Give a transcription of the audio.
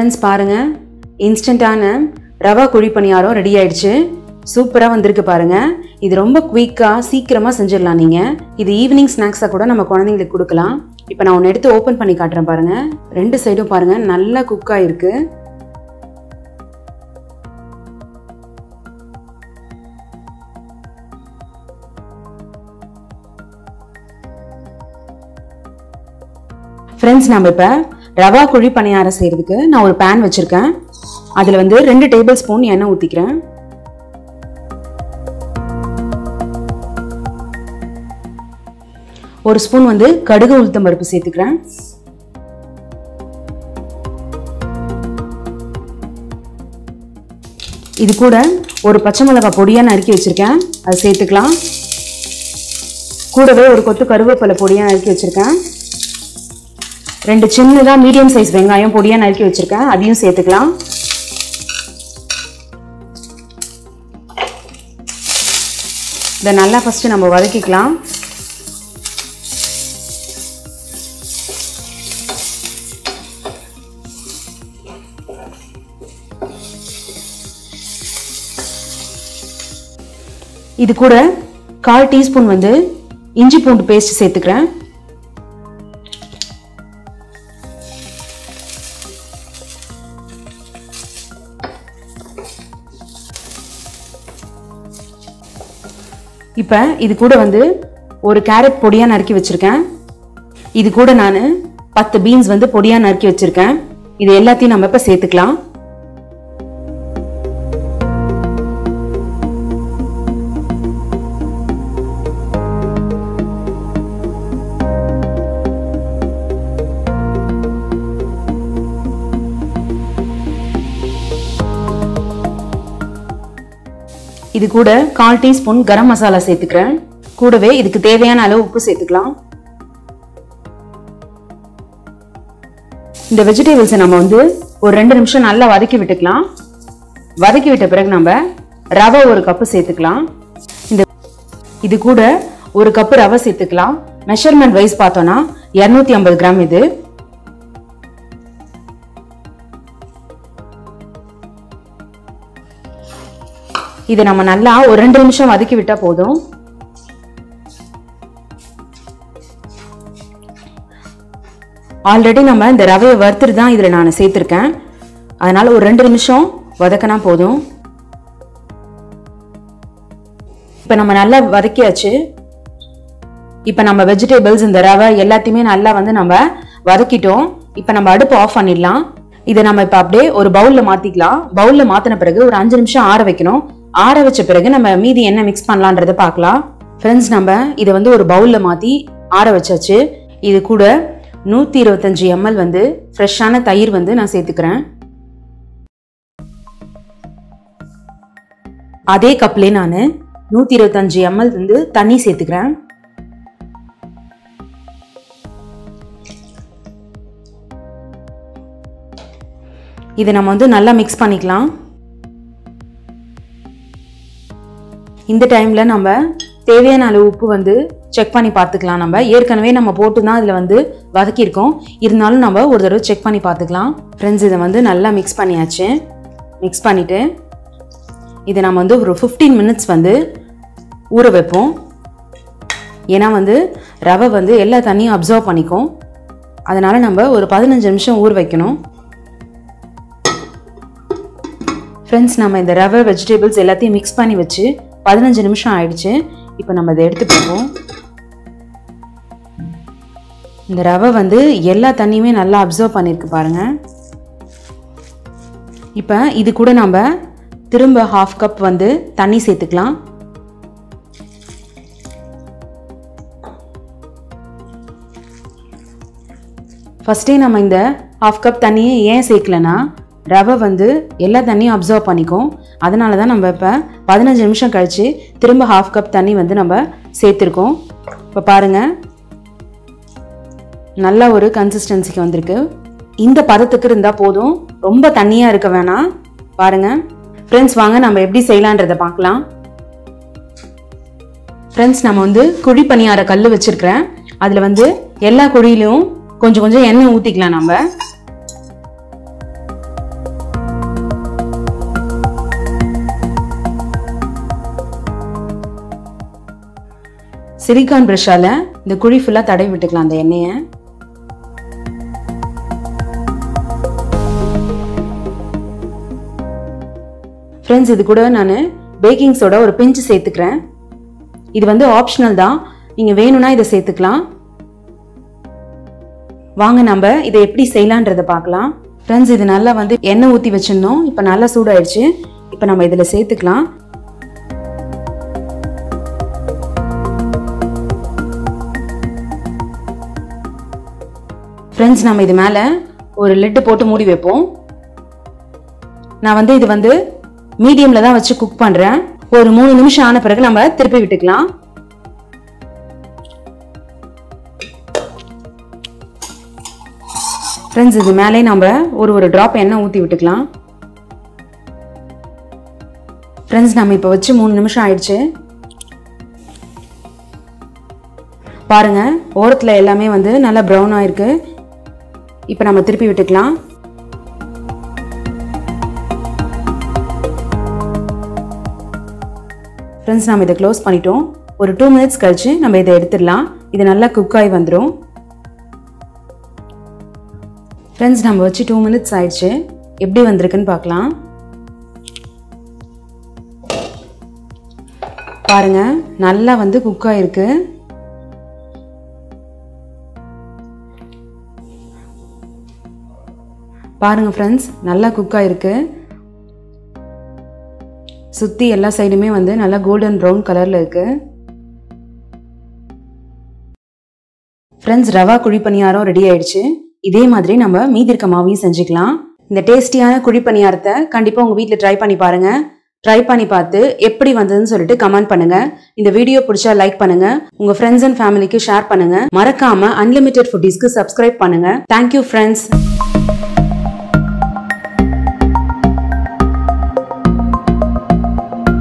Friends பாருங்க, இன்ஸ்டன்ட்டான ரவா குழி பணியாரம் ready ஆயிடுச்சு. சூப்பராக வந்திருக்கு பாருங்க. இது ரொம்ப குயிக்காக சீக்கிரமாக செஞ்சிடலாம். நீங்கள் இது ஈவினிங் ஸ்நாக்ஸாக கூட நம்ம குழந்தைங்களுக்கு கொடுக்கலாம். இப்போ நான் ஒன்று எடுத்து ஓப்பன் பண்ணி காட்டுறேன் பாருங்க. ரெண்டு சைடும் பாருங்க நல்லா குக் ஆயிருக்கு. ஃப்ரெண்ட்ஸ், நம்ம இப்போ ரவா குழி பணியாரம் செய்யறதுக்கு நான் ஒரு பேன் வச்சிருக்கேன். அதில் 2 டேபிள் ஸ்பூன் எண்ணெய் ஊற்றிக்கிறேன். ஒரு ஸ்பூன் கடுகு உளுத்தம் பருப்பு சேர்த்துக்கிறேன். இது கூட ஒரு பச்சை மிளகாய் பொடியா நறுக்கி வச்சிருக்கேன், அது சேர்த்துக்கலாம். கூடவே ஒரு கொத்து கருவேப்பிலை பொடியா நறுக்கி வச்சிருக்கேன். 2 சின்னதா மீடியம் சைஸ் வெங்காயம் பொடியா நறுக்கி வச்சிருக்கேன், அதையும் சேர்த்துக்கலாம். இதை நல்லா ஃபர்ஸ்ட் நம்ம வதக்கிக்கலாம். இது கூட 1/4 டீஸ்பூன் இஞ்சி பூண்டு பேஸ்ட் சேர்த்துக்கிறேன். இப்போ இது கூட ஒரு கேரட் பொடியா நறுக்கி வச்சிருக்கேன். இது கூட நான் 10 பீன்ஸ் பொடியா நறுக்கி வச்சிருக்கேன். இது எல்லாத்தையும் நம்ம இப்ப சேர்த்துக்கலாம். இது கூட 1/4 டீஸ்பூன் கரம் மசாலா சேர்த்துக்கிறேன். கூடவே இதுக்கு தேவையான அளவு உப்பு சேர்த்துக்கலாம். இந்த வெஜிடபிள்ஸை நம்ம ஒரு 2 நிமிஷம் நல்லா வதக்கி விட்டுக்கலாம். வதக்கி விட்ட பிறகு நம்ம ரவை 1 கப்பு சேர்த்துக்கலாம். இது கூட 1 கப்பு ரவை சேர்த்துக்கலாம். மெஷர்மெண்ட் வைஸ் பார்த்தோம்னா 250 கிராம். இதை நம்ம நல்லா ஒரு 2 நிமிஷம் வதக்கி விட்டா போதும். ஆல்ரெடி நம்ம இந்த ரவையை வறுத்துட்டு தான் இதில் நான் சேர்த்துருக்கேன். அதனால ஒரு 2 நிமிஷம் வதக்கினா போதும். இப்போ நம்ம நல்லா வதக்கியாச்சு. இப்போ நம்ம வெஜிடபிள்ஸ் இந்த ரவை எல்லாத்தையுமே நல்லா நம்ம வதக்கிட்டோம். இப்போ நம்ம அடுப்பு ஆஃப் பண்ணிடலாம். இதை நம்ம இப்போ அப்படியே ஒரு பவுலில் மாற்றிக்கலாம். பவுலில் மாற்றின பிறகு ஒரு 5 நிமிஷம் ஆற வைக்கணும். ஆற வச்ச பிறகு நம்ம மீதி என்ன மிக்ஸ் பண்ணலான்றதை பார்க்கலாம். ஃப்ரெண்ட்ஸ், நம்ம இதை ஒரு பவுலில் மாற்றி ஆற வச்சாச்சு. இது கூட 125 ml ஃப்ரெஷ்ஷான தயிர் நான் சேர்த்துக்கிறேன். அதே கப்லேயே நான் 125 ml தண்ணி சேர்த்துக்கிறேன். இதை நம்ம நல்லா மிக்ஸ் பண்ணிக்கலாம். இந்த டைம்ல நம்ம தேவையான அளவு உப்பு செக் பண்ணி பார்த்துக்கலாம். நம்ம ஏற்கனவே நம்ம போட்டு தான் இதில் வதக்கியிருக்கோம். இருந்தாலும் நம்ம ஒரு தடவை செக் பண்ணி பார்த்துக்கலாம். ஃப்ரெண்ட்ஸ், இதை நல்லா மிக்ஸ் பண்ணியாச்சு. மிக்ஸ் பண்ணிவிட்டு இதை நம்ம ஒரு 15 மினிட்ஸ் ஊற வைப்போம். ஏன்னா ரவை எல்லா தண்ணியும் அப்சர்வ் பண்ணிக்கும். அதனால் நம்ம ஒரு 15 நிமிஷம் ஊற வைக்கணும். ஃப்ரெண்ட்ஸ், நம்ம இந்த ரவை வெஜிடபிள்ஸ் எல்லாத்தையும் மிக்ஸ் பண்ணி வச்சு 15 நிமிஷம் ஆயிடுச்சு. இப்போ நம்ம இதை எடுத்து பார்ப்போம். இந்த ரவை எல்லா தண்ணியுமே நல்லா அப்சர்வ் பண்ணியிருக்கு பாருங்க. இப்போ இது கூட நம்ம திரும்ப 1/2 கப் தண்ணி சேர்த்துக்கலாம். ஃபர்ஸ்டே நம்ம இந்த 1/2 கப் தண்ணியை ஏன் சேர்க்கலன்னா, ரவை எல்லா தண்ணியும் அப்சர்வ் பண்ணிக்கும். அதனால தான் நம்ம இப்போ 15 நிமிஷம் கழிச்சு திரும்ப 1/2 கப் தண்ணி நம்ம சேர்த்துருக்கோம். இப்போ பாருங்கள், நல்ல ஒரு கன்சிஸ்டன்சிக்கு வந்திருக்கு. இந்த பதத்துக்கு இருந்தால் போதும், ரொம்ப தண்ணியாக இருக்க வேணாம். பாருங்கள் ஃப்ரெண்ட்ஸ், வாங்க நம்ம எப்படி செய்யலான்றதை பார்க்கலாம். ஃப்ரெண்ட்ஸ், நம்ம குழி பணியார கல் வச்சுருக்கிறேன். அதில் எல்லா குழியிலும் கொஞ்சம் கொஞ்சம் எண்ணெய் ஊற்றிக்கலாம். நம்ம சிலிகான் பிரஷால இந்த குழி ஃபுல்லா தடவி விட்டுக்கலாம் அந்த எண்ணெயை. ஃப்ரெண்ட்ஸ், இது கூட நான் பேக்கிங் சோடா ஒரு பிஞ்ச் சேர்த்துக்கிறேன். இது வந்து ஆப்ஷனல் தான், நீங்க வேணும்னா இதை சேர்த்துக்கலாம். வாங்க நம்ம இதை எப்படி செய்யலான்றதை பார்க்கலாம். ஃப்ரெண்ட்ஸ், இது நல்லா வந்து எண்ணெய் ஊற்றி வச்சிருந்தோம். இப்போ நல்லா சூடாயிடுச்சு. இப்போ நம்ம இதில் சேர்த்துக்கலாம். ஃப்ரெண்ட்ஸ், நம்ம இது மேலே ஒரு லிட்டு போட்டு மூடி வைப்போம். நான் வந்து இது வந்து மீடியமில் தான் வச்சு குக் பண்ணுறேன். ஒரு 3 நிமிஷம் ஆன பிறகு நம்ம திருப்பி விட்டுக்கலாம். ஃப்ரெண்ட்ஸ், இது மேலே நம்ம ஒரு ட்ராப் எண்ணெய் ஊற்றி விட்டுக்கலாம். ஃப்ரெண்ட்ஸ், நம்ம இப்போ வச்சு 3 நிமிஷம் ஆயிடுச்சு. பாருங்க, ஓரத்தில் எல்லாமே வந்து நல்லா ப்ரௌன் ஆயிருக்கு. இப்போ நம்ம திருப்பி விட்டுக்கலாம். ஃப்ரெண்ட்ஸ், நம்ம இதை க்ளோஸ் பண்ணிட்டோம். ஒரு 2 மினிட்ஸ் கழிச்சு நம்ம இதை எடுத்துடலாம். இது நல்லா குக் ஆகி வந்துடும். ஃப்ரெண்ட்ஸ், நம்ம வச்சு 2 மினிட்ஸ் ஆயிடுச்சு. எப்படி வந்திருக்குன்னு பார்க்கலாம். பாருங்க, நல்லா வந்து குக் ஆகிருக்கு. பாருங்க ஃப்ரெண்ட்ஸ், நல்லா குக் ஆகிருக்கு. சுற்றி எல்லா சைடுமே வந்து நல்லா கோல்டன் ப்ரௌன் கலரில் இருக்கு. ஃப்ரெண்ட்ஸ், ரவா குழி பணியாரம் ரெடி ஆயிடுச்சு. இதே மாதிரி நம்ம மீதி இருக்க மாவையும் செஞ்சுக்கலாம். இந்த டேஸ்டியான குழி பணியாரத்தை கண்டிப்பாக உங்கள் வீட்டில் ட்ரை பண்ணி பாருங்க. ட்ரை பண்ணி பார்த்து எப்படி வந்ததுன்னு சொல்லிட்டு கமெண்ட் பண்ணுங்க. இந்த வீடியோ பிடிச்சா லைக் பண்ணுங்க, உங்க ஃப்ரெண்ட்ஸ் அண்ட் ஃபேமிலிக்கு ஷேர் பண்ணுங்க. மறக்காம அன்லிமிட்டெட் ஃபுட்டீஸ்க்கு சப்ஸ்கிரைப் பண்ணுங்க. Thank you friends.